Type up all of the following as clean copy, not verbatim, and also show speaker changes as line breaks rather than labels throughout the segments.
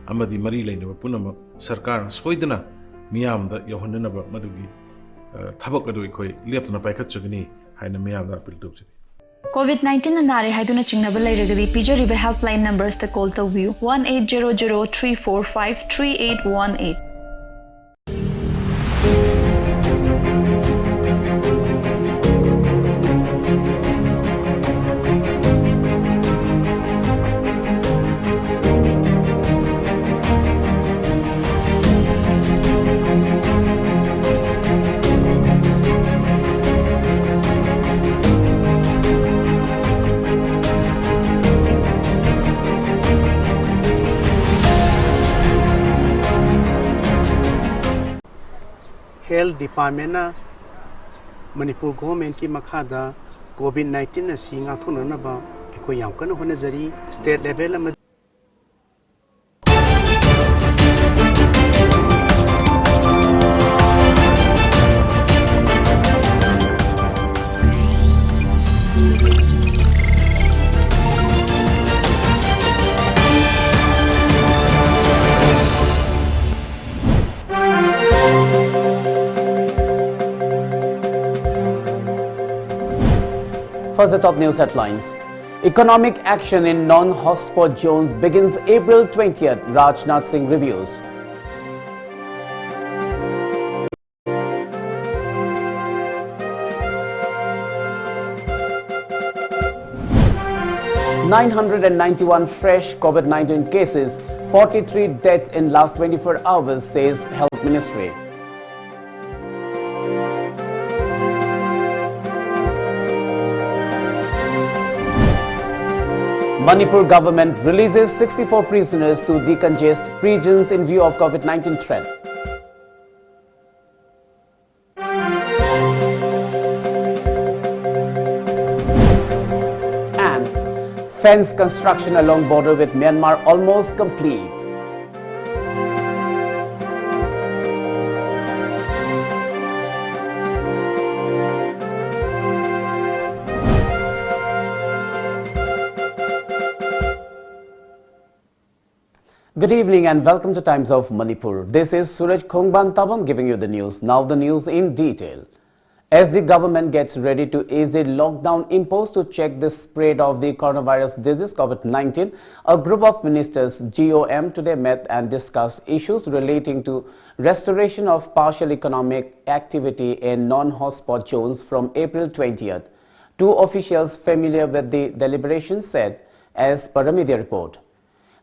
amadi mari lainaba punama sarkar soidana miyamda yohananaba madugi thabak adu ikoi lepna paikhatchagani haina miyamda appeal tawjani.
COVID-19 nare haiduna chingnaba lairagadi pijariba helpline numbers ta call tawbiyu 1800-345-3818.
Health Department na Manipur government ki makhada COVID-19 na si ngathuna na ba ko yam kana honajari state level ma
First, the top news headlines. Economic action in non-hotspot zones begins April 20th, Rajnath Singh reviews. "991 fresh COVID-19 cases, 43 deaths in last 24 hours, says Health Ministry. Manipur government releases 64 prisoners to decongest prisons in view of COVID-19 threat. And fence construction along border with Myanmar almost complete. Good evening and welcome to Times of Manipur. This is Suraj Khongban Tabam giving you the news. Now the news in detail. As the government gets ready to ease the lockdown imposed to check the spread of the coronavirus disease COVID-19, a group of ministers GOM today met and discussed issues relating to restoration of partial economic activity in non-hotspot zones from April 20th. Two officials familiar with the deliberations said, as per a media report.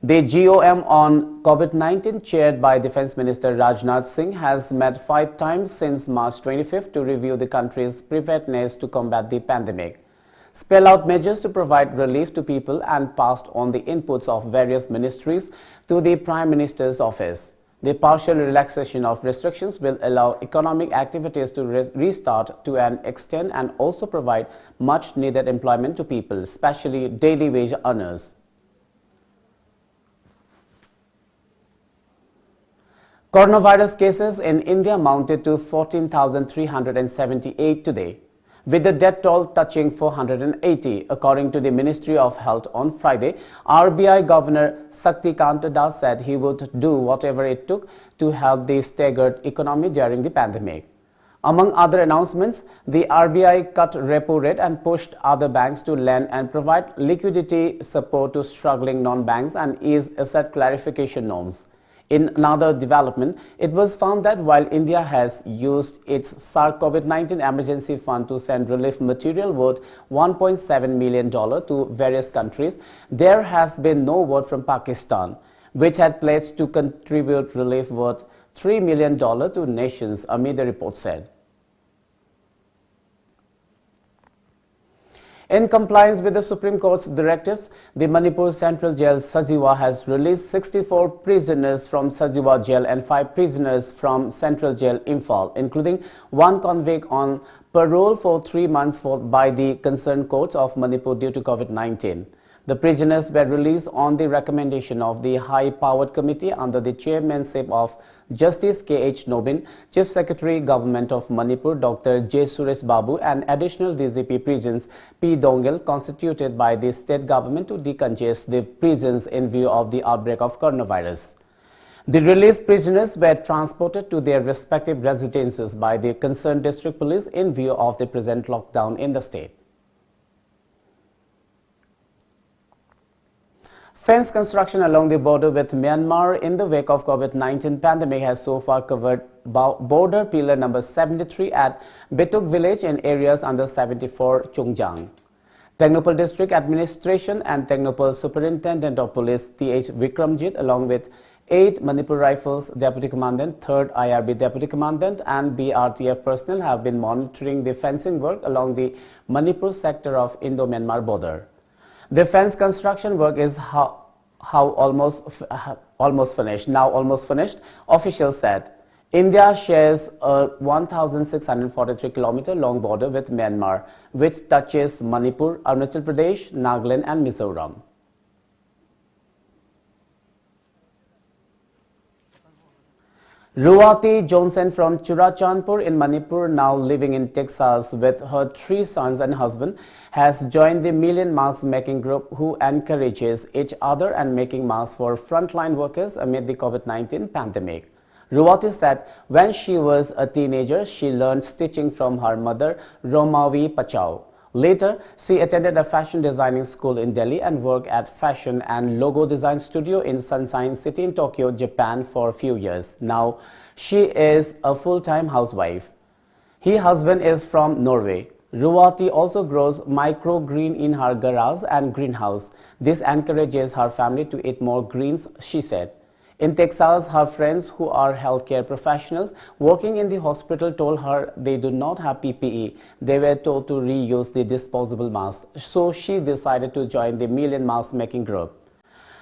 The GOM on COVID-19, chaired by Defence Minister Rajnath Singh, has met 5 times since March 25th to review the country's preparedness to combat the pandemic, spell out measures to provide relief to people, and passed on the inputs of various ministries to the Prime Minister's office. The partial relaxation of restrictions will allow economic activities to restart to an extent and also provide much-needed employment to people, especially daily wage earners. Coronavirus cases in India mounted to 14,378 today, with the death toll touching 480. According to the Ministry of Health on Friday, RBI Governor Shaktikant Das said he would do whatever it took to help the staggered economy during the pandemic. Among other announcements, the RBI cut repo rate and pushed other banks to lend and provide liquidity support to struggling non-banks and ease asset clarification norms. In another development, it was found that while India has used its SARC COVID-19 emergency fund to send relief material worth $1.7 million to various countries, there has been no word from Pakistan, which had pledged to contribute relief worth $3 million to nations, a media report said. In compliance with the Supreme Court's directives, the Manipur Central Jail Sajiwa has released 64 prisoners from Sajiwa Jail and 5 prisoners from Central Jail Imphal, including 1 convict on parole for 3 months by the concerned courts of Manipur due to COVID-19. The prisoners were released on the recommendation of the high-powered committee under the chairmanship of Justice K.H. Nobin, Chief Secretary Government of Manipur Dr. J. Suresh Babu and additional DGP prisons P. Dongel constituted by the state government to decongest the prisons in view of the outbreak of coronavirus. The released prisoners were transported to their respective residences by the concerned district police in view of the present lockdown in the state. Fence construction along the border with Myanmar in the wake of COVID-19 pandemic has so far covered border pillar number 73 at Betuk village in areas under 74 Chungjang. Technopal District Administration and Technopal Superintendent of Police T.H. Vikramjit along with 8 Manipur Rifles Deputy Commandant, 3rd IRB Deputy Commandant and BRTF personnel have been monitoring the fencing work along the Manipur sector of Indo-Myanmar border. The fence construction work is almost finished. Officials said India shares a 1,643 km long border with Myanmar, which touches Manipur, Arunachal Pradesh, Nagaland and Mizoram. Ruwati Johnson from Churachandpur in Manipur, now living in Texas with her 3 sons and husband, has joined the Million Masks Making Group who encourages each other and making masks for frontline workers amid the COVID-19 pandemic. Ruwati said when she was a teenager, she learned stitching from her mother, Romavi Pachau. Later, she attended a fashion designing school in Delhi and worked at fashion and logo design studio in Sunshine City in Tokyo, Japan for a few years. Now, she is a full-time housewife. Her husband is from Norway. Ruwati also grows microgreen in her garage and greenhouse. This encourages her family to eat more greens, she said. In Texas, her friends who are healthcare professionals working in the hospital told her they do not have PPE. They were told to reuse the disposable masks. So she decided to join the Million Mask Making Group.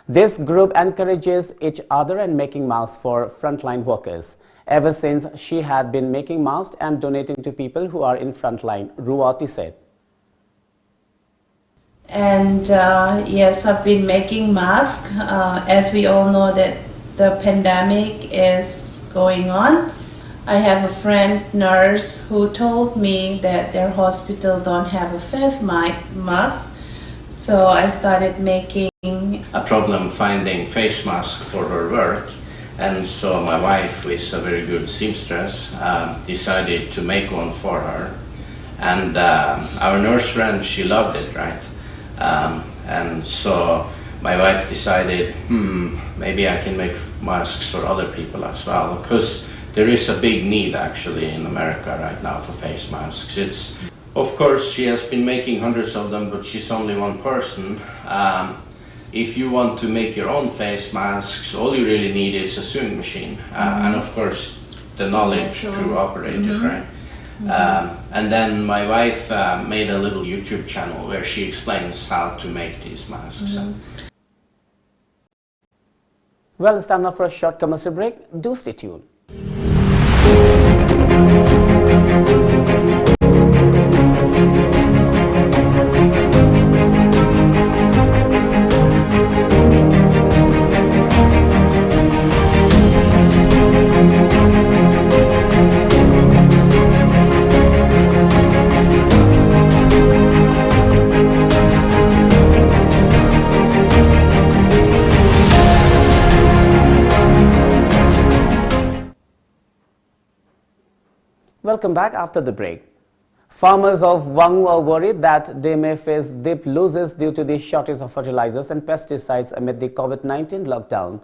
This group encourages each other and making masks for frontline workers. Ever since, she had been making masks and donating to people who are in frontline, Ruwati said.
And yes, I've been making masks. As we all know that the pandemic is going on. I have a friend nurse who told me that their hospital don't have a face mask. So I started making
a problem finding face masks for her work. And so my wife, who is a very good seamstress, decided to make one for her. And our nurse friend, she loved it, right? And so my wife decided, maybe I can make masks for other people as well, because there is a big need actually in America right now for face masks. Of course, she has been making hundreds of them, but she's only one person. If you want to make your own face masks, all you really need is a sewing machine, and of course the knowledge to operate it, right? And then my wife made a little YouTube channel where she explains how to make these masks.
Well, it's time now for a short commercial break. Do stay tuned. Welcome back after the break. Farmers of Wangu are worried that they may face deep losses due to the shortage of fertilizers and pesticides amid the COVID-19 lockdown.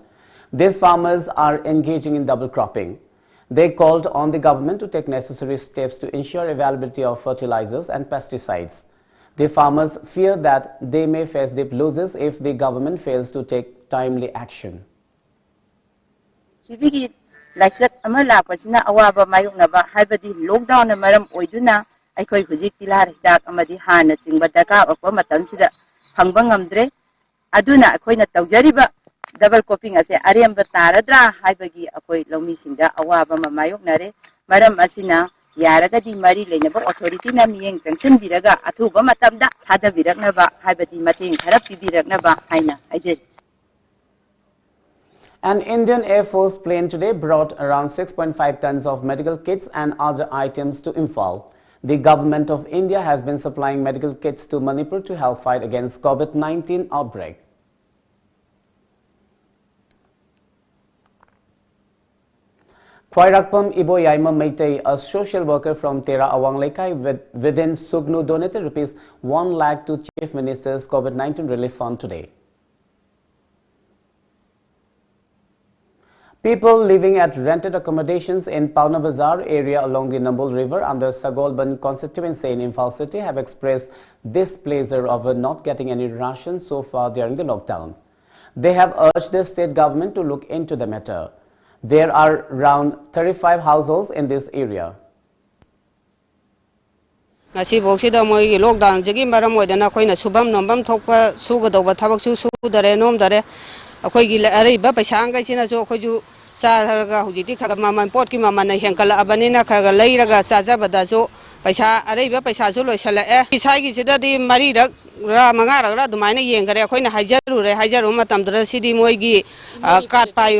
These farmers are engaging in double cropping. They called on the government to take necessary steps to ensure availability of fertilizers and pesticides. The farmers fear that they may face deep losses if the government fails to take timely action.
Like ama lakpasina awaba mayoknaba haibadi lockdown na maram oiduna aikoi hujik tila hidak amadi hana chingba daka okwa matamsida phangba ngamdre aduna akoina tawjariba double cropping ase aremba taradra haibagi akoi lawmi singda awaba mayoknare maram asina ꯌꯥꯔꯒꯗꯤ ꯃꯔꯤ ꯂꯩꯅꯕ ꯑꯣꯊꯣꯔꯤꯇꯤꯅ ꯃꯤꯠꯌꯦꯡ ꯆꯪꯁꯤꯟꯕꯤꯔꯒ ꯑꯊꯨꯕ ꯃꯇꯝꯗ ꯊꯥꯗꯕꯤꯔꯛꯅꯕ ꯍꯥꯏꯕꯗꯤ ꯃꯇꯦꯡ ꯈꯔ ꯄꯤꯕꯤꯔꯛꯅꯕ ꯍꯥꯏꯅ ꯍꯥꯏꯖꯔꯤ.
An Indian Air Force plane today brought around 6.5 tons of medical kits and other items to Imphal. The government of India has been supplying medical kits to Manipur to help fight against COVID-19 outbreak. Khwairakpam Iboyaima Meitei, a social worker from Tera Awang Lekai within Sugnu, donated rupees 1 lakh to Chief Minister's COVID-19 Relief Fund today. People living at rented accommodations in Pauna Bazar area along the Nambol River under Sagolban constituency in Imphal city have expressed displeasure over not getting any rations so far during the lockdown. They have urged the state government to look into the matter. There are around 35 households in this area.
Ngasi boksida moi lockdown jagi maram oidana koina subam nombam thokpa sugadauba thabak su sudare nom dare akoi gi araiba paisa angai sina so khoi ju sa ga hujiti khaga maman pot ki mama na henkala abanina khaga leiraga sajabada so paisa araiba paisa su loisala e sai gi sida di mari rak ra manga ra dumaina yengare akoina haijaru re haijaru matam dra sidi moi gi kat pai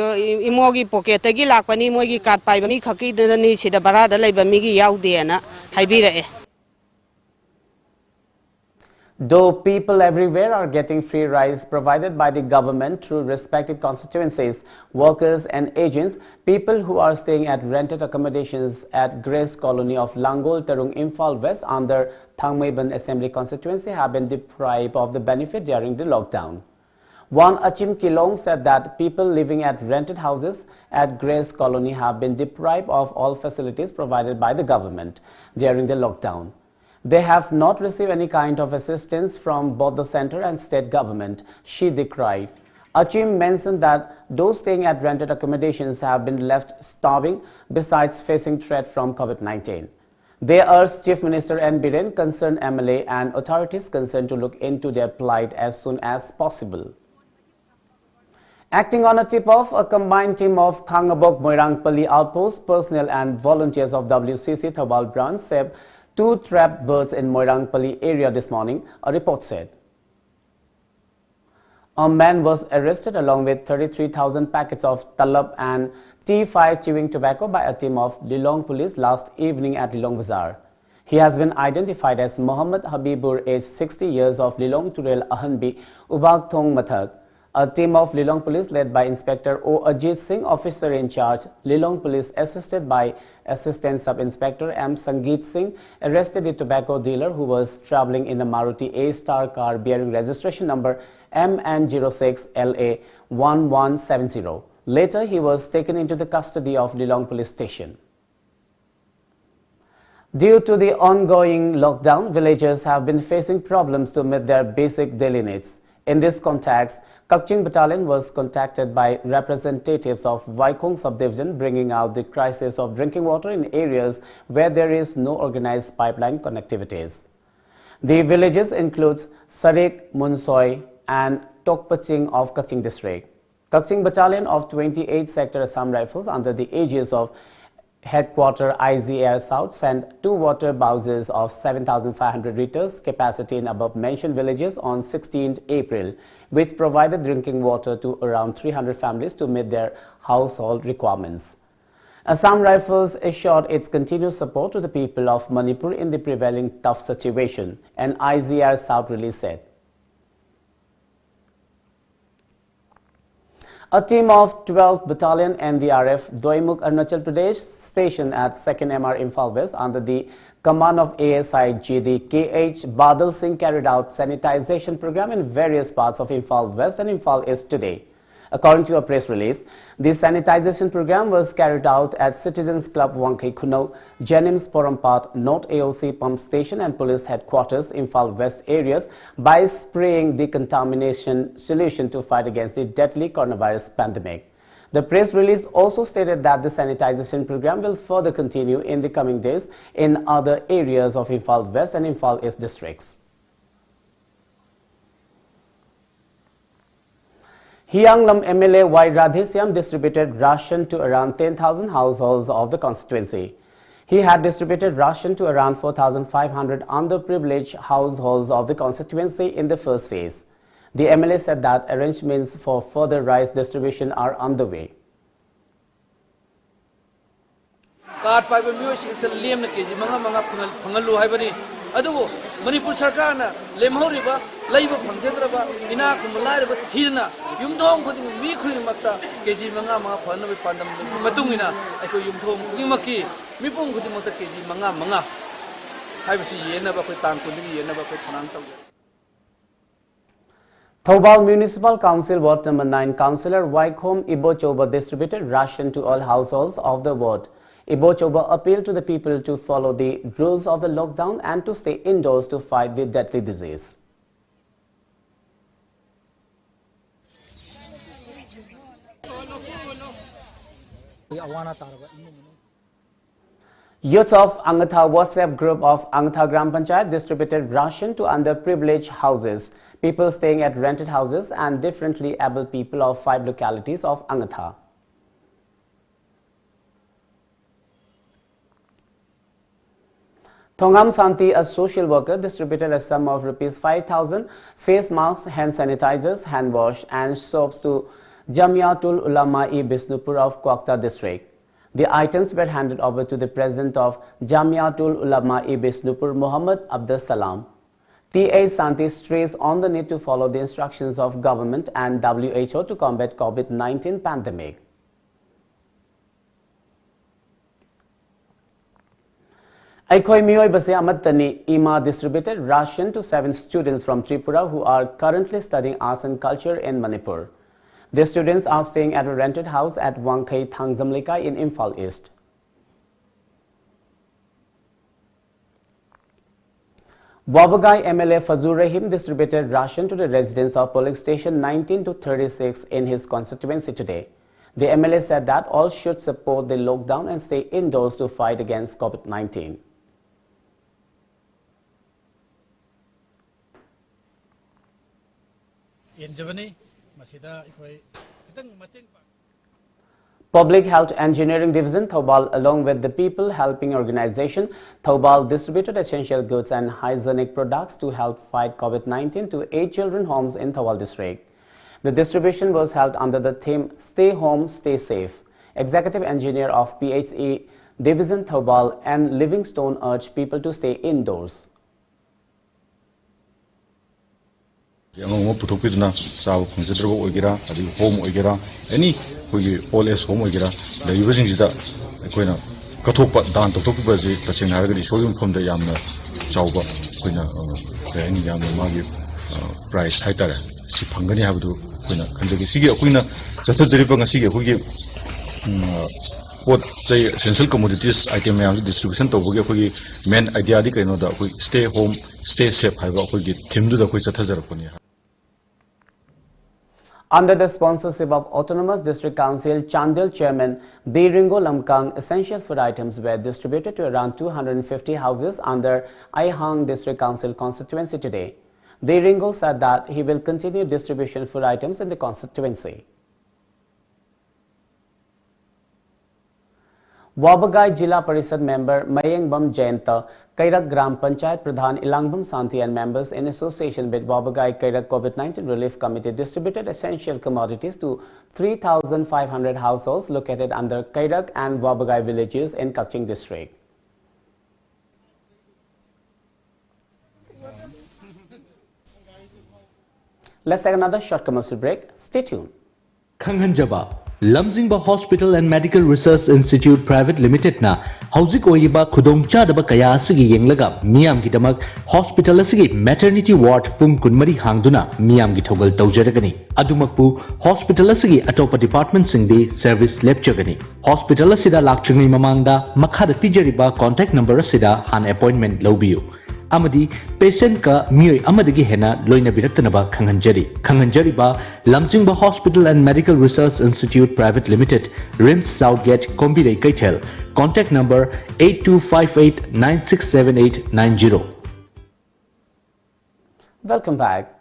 imogi pocket gi lakpani moi gi kat pai mi khaki dani sida barada leiba mi gi yaude na haibira e.
Though people everywhere are getting free rice provided by the government through respective constituencies, workers and agents, people who are staying at rented accommodations at Grace Colony of Langol Tarung Imphal West under Thangmaiban Assembly constituency have been deprived of the benefit during the lockdown. One Achim Kilong said that people living at rented houses at Grace Colony have been deprived of all facilities provided by the government during the lockdown. They have not received any kind of assistance from both the center and state government, she decried. Achim mentioned that those staying at rented accommodations have been left starving besides facing threat from COVID-19. They urged Chief Minister N. Biren, concerned MLA and authorities concerned to look into their plight as soon as possible. Acting on a tip-off, a combined team of Khangabok Moirangpally Outpost personnel and volunteers of WCC Thobal branch saved 2 trapped birds in Moirangpally area this morning, a report said. A man was arrested along with 33,000 packets of talab and T5 chewing tobacco by a team of Lilong police last evening at Lilong Bazaar. He has been identified as Muhammad Habibur, aged 60 years, of Lilong Turel Ahanbi, Ubag Thong Mathak. A team of Lilong Police led by Inspector O. Ajit Singh, officer in charge, Lilong Police assisted by Assistant Sub-Inspector M. Sangeet Singh, arrested a tobacco dealer who was travelling in a Maruti A-Star car bearing registration number MN06LA1170. Later, he was taken into the custody of Lilong Police Station. Due to the ongoing lockdown, villagers have been facing problems to meet their basic daily needs. In this context, Kakching Battalion was contacted by representatives of Vaikong subdivision, bringing out the crisis of drinking water in areas where there is no organized pipeline connectivities. The villages include Sarik, Munsoy and Tokpaching of Kakching district. Kakching Battalion of 28th Sector Assam Rifles under the aegis of Headquarter IZ Air South sent 2 water bowsers of 7,500 liters capacity in above-mentioned villages on 16th April, which provided drinking water to around 300 families to meet their household requirements. Assam Rifles assured its continued support to the people of Manipur in the prevailing tough situation, an IZR South release said. A team of 12th Battalion NDRF Doimuk Arunachal Pradesh stationed at 2nd MR Imphal West under the command of ASI GD KH Badal Singh carried out sanitization program in various parts of Imphal West and Imphal East today. According to a press release, the sanitization program was carried out at Citizens Club Wangkai Kuno, Jenims Porampat, North AOC Pump Station and Police Headquarters, Imphal West areas by spraying decontamination solution to fight against the deadly coronavirus pandemic. The press release also stated that the sanitization program will further continue in the coming days in other areas of Imphal West and Imphal East districts. Hianglam MLA Y. Radhesyam distributed ration to around 10,000 households of the constituency. He had distributed ration to around 4,500 underprivileged households of the constituency in the first phase. The MLA said that arrangements for further rice distribution are underway.
Manipur Sarkarna, Lemhoriba, Labor Panjadraba, Inakum, Laiba, Hina, Yumdong, Miku Mata, Keji Mangama, Panavi Pandam, Matumina, Eko Yumtom, Nimaki, Mipum Kutimota Keji Manga Manga. I was Yenaba Tanku, Yenaba Pananta.
Thoubal Municipal Council Ward Number 9 Councillor Waikhom Ibochoba distributed ration to all households of the ward. Ibochoba appealed to the people to follow the rules of the lockdown and to stay indoors to fight the deadly disease. Youth of Angatha WhatsApp group of Angatha Gram Panchayat distributed ration to underprivileged houses, people staying at rented houses and differently abled people of 5 localities of Angatha. Thongam Santi, a social worker, distributed a sum of ₹5,000 face masks, hand sanitizers, hand wash and soaps to Jamiatul Ulama-e Bisnupur of Kwakta district. The items were handed over to the president of Jamiatul Ulama-e Bisnupur, Muhammad Abdus Salam. T.A. Santi stressed on the need to follow the instructions of government and WHO to combat COVID-19 pandemic. Aikoi Miyoi Base Amatani IMA distributed ration to 7 students from Tripura who are currently studying arts and culture in Manipur. The students are staying at a rented house at Wangkai Thangzamlika in Imphal East. Wabagai MLA Fazur Rahim distributed ration to the residents of polling station 19 to 36 in his constituency today. The MLA said that all should support the lockdown and stay indoors to fight against COVID-19. Public Health Engineering Division Thoubal along with the People Helping Organization Thoubal distributed essential goods and hygienic products to help fight COVID-19 to 8 children homes in Thoubal district. The distribution was held under the theme Stay Home, Stay Safe. Executive Engineer of PHE Division Thoubal and Livingstone urged people to stay indoors.
Yang puthokpiduna saw khungjadraba oigera adi home oigera any hogi all as home oigera the using sida koina kathokpa dan tokpa je tasing haragadi showroom from the yamna chawba koina any yamna magi price haitara si phangani habdu koina khanjagi sigi koina chathajariba ngasi ge hogi what say essential commodities item yam distribution tobogi hogi main idea di kaino da hoi stay home stay safe haiba hogi theme du da hoi chathajarapani.
Under the sponsorship of Autonomous District Council, Chandil Chairman Ringo Lamkang, essential food items were distributed to around 250 houses under Aihang District Council constituency today. Ringo said that he will continue distribution food items in the constituency. Wabagai Jila Parishad member Mayengbam Jayanta, Kairak Gram Panchayat Pradhan Ilangbam Santi and members in association with Wabagai Kairak COVID-19 Relief Committee distributed essential commodities to 3,500 households located under Kairak and Wabagai villages in Kaching district. Let's take another short commercial break. Stay tuned.
Khanghanjaba Lamjingba Hospital and Medical Research Institute Private Limited na hauzik oiba khudong chadaba kaya asigi yenglaga miyam gi damak hospital asigi maternity ward pung kunmari hangduna miyam gi thogal tawjaragani adumakpu hospital asigi atopa department singdi service lepchagani hospital asida lakchungi mamangda makhada pijariba contact number asida han appointment lobiyu amadi patient ka miyoi amadagi hena loina biraktanaba khanghanjari ba Lamjingba Hospital and Medical Research Institute Private Limited, RIMS Southgate, Kombirei Kaitel. Contact number 8258967890.
Welcome back.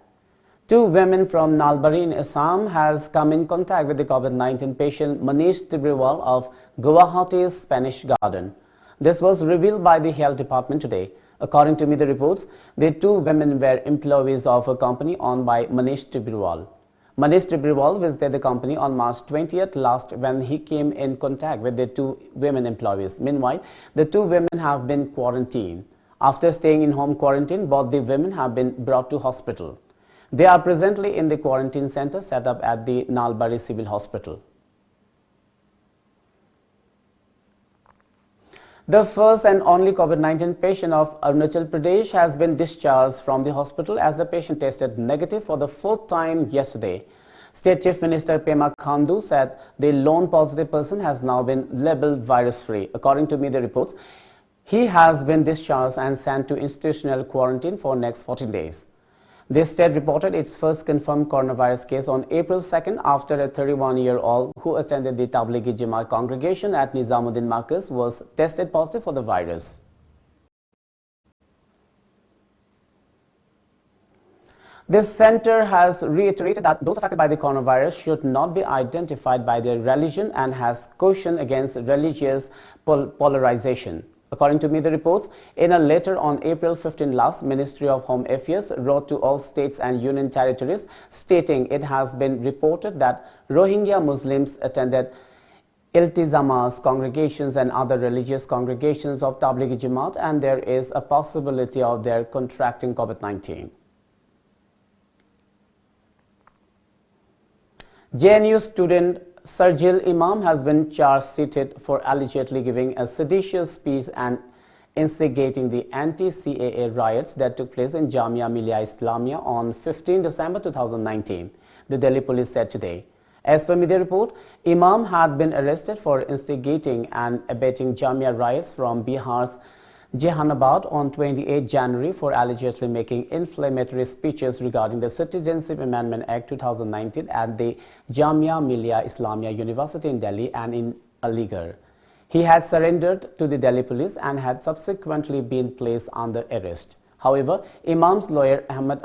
2 women from Nalbari in Assam has come in contact with the COVID-19 patient Manish Tibriwal of Guwahati's Spanish Garden. This was revealed by the Health Department today. According to media reports, the two women were employees of a company owned by Manish Tibrewal. Manish Tibrewal visited the company on March 20th last when he came in contact with the two women employees. Meanwhile, the two women have been quarantined. After staying in home quarantine, both the women have been brought to hospital. They are presently in the quarantine center set up at the Nalbari Civil Hospital. The first and only COVID-19 patient of Arunachal Pradesh has been discharged from the hospital as the patient tested negative for the fourth time yesterday. State Chief Minister Pema Khandu said the lone positive person has now been labeled virus-free. According to media reports, he has been discharged and sent to institutional quarantine for next 14 days. The state reported its first confirmed coronavirus case on April 2nd after a 31-year-old who attended the Tablighi Jamaat congregation at Nizamuddin Markaz was tested positive for the virus. This center has reiterated that those affected by the coronavirus should not be identified by their religion and has cautioned against religious polarization. According to media reports, in a letter on April 15 last, Ministry of Home Affairs wrote to all states and union territories stating it has been reported that Rohingya Muslims attended Iltizamas congregations and other religious congregations of Tablighi Jamaat and there is a possibility of their contracting COVID-19. JNU student Sarjil Imam has been charge-sheeted for allegedly giving a seditious speech and instigating the anti-CAA riots that took place in Jamia Millia Islamia on 15 December 2019, the Delhi police said today. As per media report, Imam had been arrested for instigating and abetting Jamia riots from Bihar's Jehanabad on 28 January for allegedly making inflammatory speeches regarding the Citizenship Amendment Act 2019 at the Jamia Millia Islamia University in Delhi and in Aligarh. He had surrendered to the Delhi police and had subsequently been placed under arrest. However, Imam's lawyer Ahmed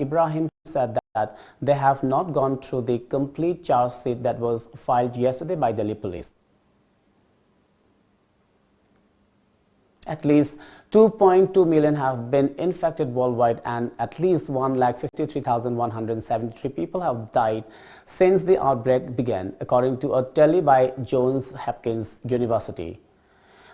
Ibrahim said that they have not gone through the complete charge sheet that was filed yesterday by Delhi police. At least 2.2 million have been infected worldwide and at least 1,53,173 people have died since the outbreak began, according to a tally by Johns Hopkins University.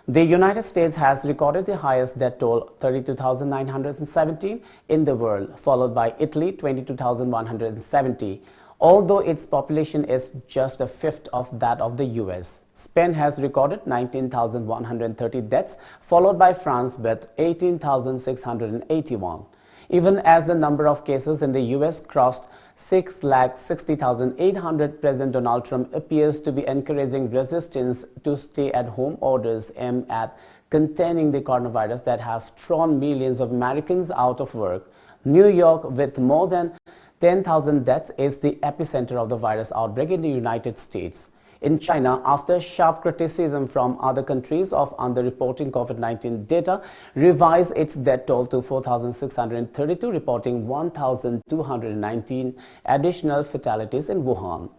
The United States has recorded the highest death toll, 32,917 in the world, followed by Italy, 22,170. Although its population is just a fifth of that of the US. Spain has recorded 19,130 deaths, followed by France with 18,681. Even as the number of cases in the US crossed 660,800, President Donald Trump appears to be encouraging resistance to stay-at-home orders aimed at containing the coronavirus that have thrown millions of Americans out of work. New York, with more than 10,000 deaths, is the epicenter of the virus outbreak in the United States. In China, after sharp criticism from other countries of underreporting COVID-19 data, revised its death toll to 4,632, reporting 1,219 additional fatalities in Wuhan.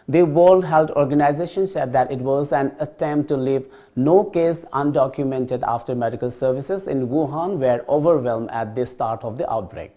The World Health Organization said that it was an attempt to leave no case undocumented after medical services in Wuhan were overwhelmed at the start of the outbreak.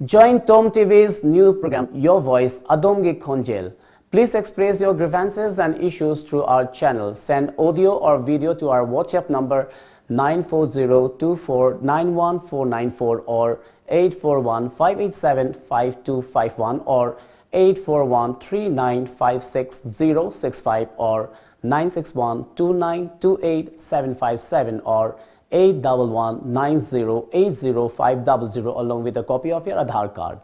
Join Tom TV's new program, Your Voice, Adomgi Khonjel. Please express your grievances and issues through our channel. Send audio or video to our WhatsApp number 94024919494 or 841-587-5251 or 841-3956065 or 961-2928-757 or 811-9080-500 along with a copy of your Aadhaar card.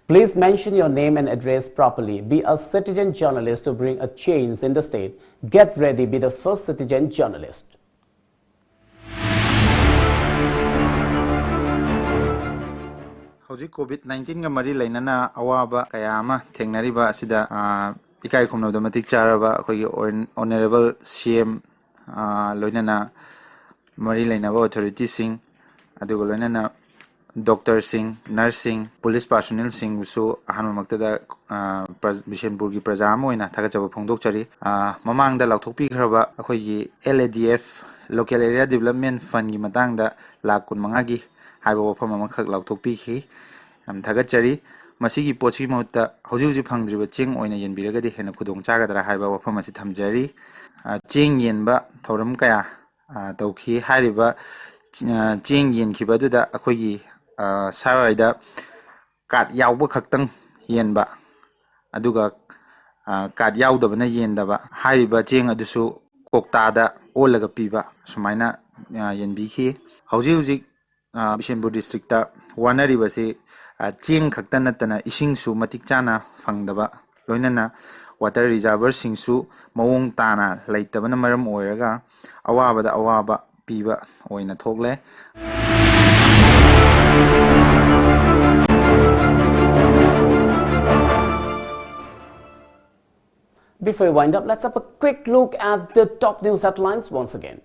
Please mention your name and address properly. Be a citizen journalist to bring a change in the state. Get ready, be the first citizen journalist.
Hojik COVID-19 ga mari lainana awaba kayama thengnariba asida ikai khomnobda matik charaba akhoi honorable CM loinana mari lainaba authority sing adugo loinana doctor sing nursing police personnel sing su ahanma maktada ꯕꯤꯁꯦꯟꯄꯨꯔꯒꯤ ꯄ꯭ꯔꯖꯥ ꯑꯃ ꯑꯣꯏꯅ ꯊꯥꯒꯠꯆꯕ ꯐꯣꯡꯗꯣꯛꯆꯔꯤ ꯃꯃꯥꯡꯗ ꯂꯥꯎꯊꯣꯛꯄꯤꯈ꯭ꯔꯕ ꯑꯩꯈꯣꯏꯒꯤ LADF local area development ꯐꯟꯒꯤ ꯃꯇꯥꯡꯗ ₹15,00,000ꯒꯤ ꯍꯥꯏꯕ ꯋꯥꯐꯝ ꯑꯃꯈꯛ ꯂꯥꯎꯊꯣꯛꯄꯤꯈꯤ ꯌꯥꯝ ꯊꯥꯒꯠꯆꯔꯤ ꯃꯁꯤꯒꯤ ꯄꯣꯠꯁꯤꯒꯤ ꯃꯍꯨꯠꯇ ꯍꯧꯖꯤꯛ ꯐꯪꯗ꯭ꯔꯤꯕ ꯆꯦꯡ ꯑꯣꯏꯅ ꯌꯦꯟꯕꯤꯔꯒꯗꯤ ꯍꯦꯟꯅ ꯈꯨꯗꯣꯡ ꯆꯥꯒꯗ꯭ꯔꯥ ꯍꯥꯏꯕ ꯋꯥꯐꯝ ꯑꯁꯤ ꯊꯝꯖꯔꯤ ꯆꯦꯡ ꯌꯦꯟꯕ ꯊꯧꯔꯝ ꯀꯌꯥ ꯇꯧꯈꯤ ꯍꯥꯏꯔꯤꯕ ꯆꯦꯡ ꯌꯦꯟꯈꯤꯕ ꯑꯗꯨꯗ ꯑꯩꯈꯣꯏꯒꯤ ꯁ꯭ꯋꯥꯏꯗ ꯀꯥꯔꯗ ꯌꯥꯎꯕ ꯈꯛꯇꯪ ꯌꯦꯟꯕ ꯑꯗꯨꯒ ꯀꯥꯔꯗ ꯌꯥꯎꯗꯕꯅ ꯌꯦꯟꯗꯕ ꯍꯥꯏꯔꯤꯕ ꯆꯦꯡ ꯑꯗꯨꯁꯨ ꯀꯣꯛꯇꯥꯗ ꯑꯣꯜꯂꯒ ꯄꯤꯕ ꯁꯨꯃꯥꯏꯅ ꯌꯦꯟꯕꯤꯈꯤ ꯍꯧꯖꯤꯛ ꯕꯤꯁꯦꯟꯄꯨꯔ ꯗꯤꯁꯇ꯭ꯔꯤꯛꯇ ꯋꯥꯅꯔꯤꯕꯁꯤ ꯆꯦꯡ ꯈꯛꯇ ꯅꯠꯇꯅ ꯏꯁꯤꯡꯁꯨ ꯃꯇꯤꯛ ꯆꯥꯅ ꯐꯪꯗꯕ ꯂꯣꯏꯅꯅ ꯋꯥꯇꯔ ꯔꯤꯖꯥꯔꯚꯔꯁꯤꯡꯁꯨ ꯃꯑꯣꯡ ꯇꯥꯅ ꯂꯩꯇꯕꯅ ꯃꯔꯝ ꯑꯣꯏꯔꯒ ꯑꯋꯥꯕꯗ ꯑꯋꯥꯕ ꯄꯤꯕ ꯑꯣꯏꯅ ꯊꯣꯛꯂꯦ
Before we wind up, let's have a quick look at the top news headlines once again.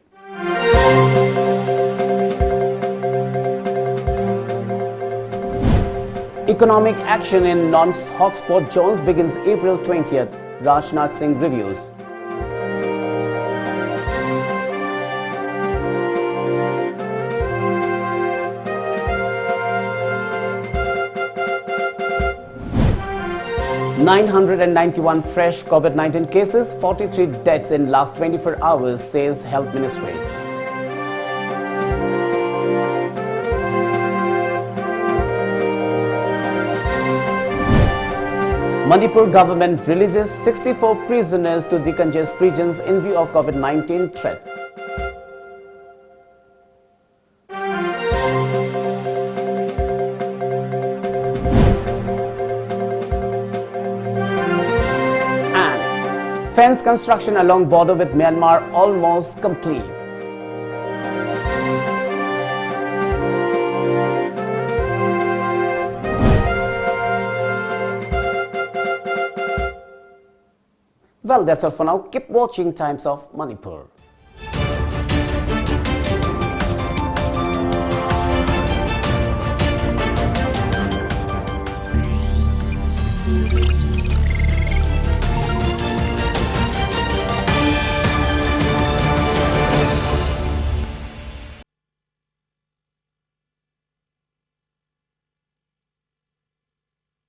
Economic action in non-hotspot zones begins April 20th, Rajnath Singh reviews. $991 fresh COVID-19 cases, 43 deaths in last 24 hours, says Health Ministry. Manipur government releases 64 prisoners to decongest prisons in view of COVID-19 threat. Fence construction along border with Myanmar almost complete. Well, that's all for now. Keep watching Times of Manipur.